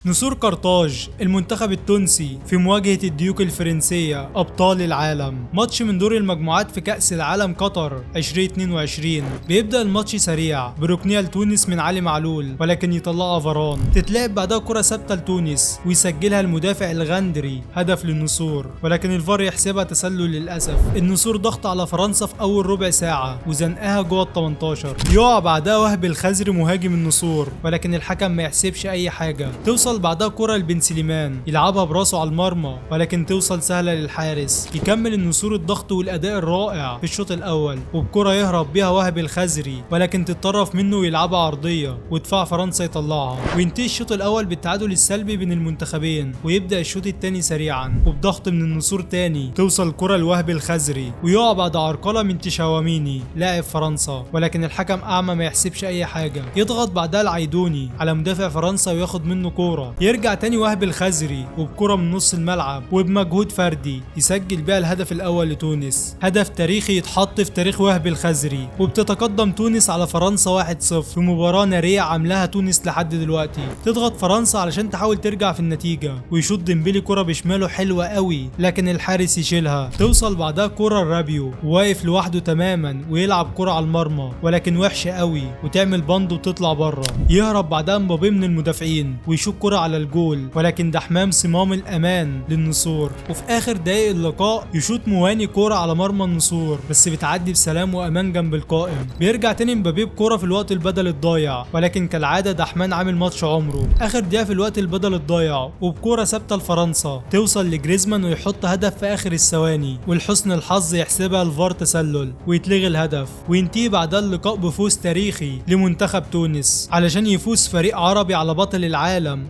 نسور قرطاج المنتخب التونسي في مواجهة الديوك الفرنسية أبطال العالم. ماتش من دور المجموعات في كأس العالم قطر 2022. بيبدأ الماتش سريع بركنية لتونس من علي معلول، ولكن يطلعها فران. تتلعب بعدها كرة ثابتة لتونس ويسجلها المدافع الغندري هدف للنسور، ولكن الفار يحسبها تسلل للأسف. النسور ضغط على فرنسا في أول ربع ساعة وزنقها جوه ال 18. يقع بعدها وهبي الخزري مهاجم النسور، ولكن الحكم ما يحسبش أي حاجة. توصل بعدها كرة لبن سليمان يلعبها براسه على المرمى، ولكن توصل سهلة للحارس. يكمل النسور الضغط والأداء الرائع في الشوط الأول، وبكرة يهرب بيها وهبي الخزري، ولكن تتطرف منه ويلعبها عرضية ودفاع فرنسا يطلعها. وينتهي الشوط الأول بالتعادل السلبي بين المنتخبين، ويبدأ الشوط الثاني سريعا وبضغط من النسور تاني. توصل الكرة لوهبي الخزري ويقع بعد عرقلة من تشاوميني لاعب فرنسا، ولكن الحكم أعمى ما يحسبش أي حاجة. يضغط بعدها العيدوني على مدافع فرنسا وياخد منه كورة. يرجع تاني وهبي الخزري وبكرة من نص الملعب وبمجهود فردي يسجل بيها الهدف الأول لتونس. هدف تاريخي يتحط في تاريخ وهبي الخزري، وبتتقدم تونس على فرنسا 1-0 في مباراة نارية عاملاها تونس لحد دلوقتي. تضغط فرنسا علشان تحاول ترجع في النتيجة، ويشوط ديمبلي كرة بشماله حلوة قوي، لكن الحارس يشيلها. توصل بعدها كرة لرابيو واقف لوحده تماما ويلعب كرة على المرمى، ولكن وحشة قوي وتعمل بند وتطلع بره. يهرب بعدها مبابي من المدافعين ويشوط كرة على الجول، ولكن ده حمام صمام الامان للنسور. وفي اخر دقايق اللقاء يشوط مواني كوره على مرمى النسور، بس بتعدي بسلام وامان جنب القائم. بيرجع تاني مبابي بكوره في الوقت البدل الضايع، ولكن كالعاده دحمان عامل ماتش عمره. اخر دقيقه في الوقت البدل الضايع وبكوره ثابته لفرنسا توصل لجريزمان ويحط هدف في اخر الثواني، ولحسن الحظ يحسبها الفار تسلل ويتلغي الهدف. وينتهي بعدها اللقاء بفوز تاريخي لمنتخب تونس علشان يفوز فريق عربي على بطل العالم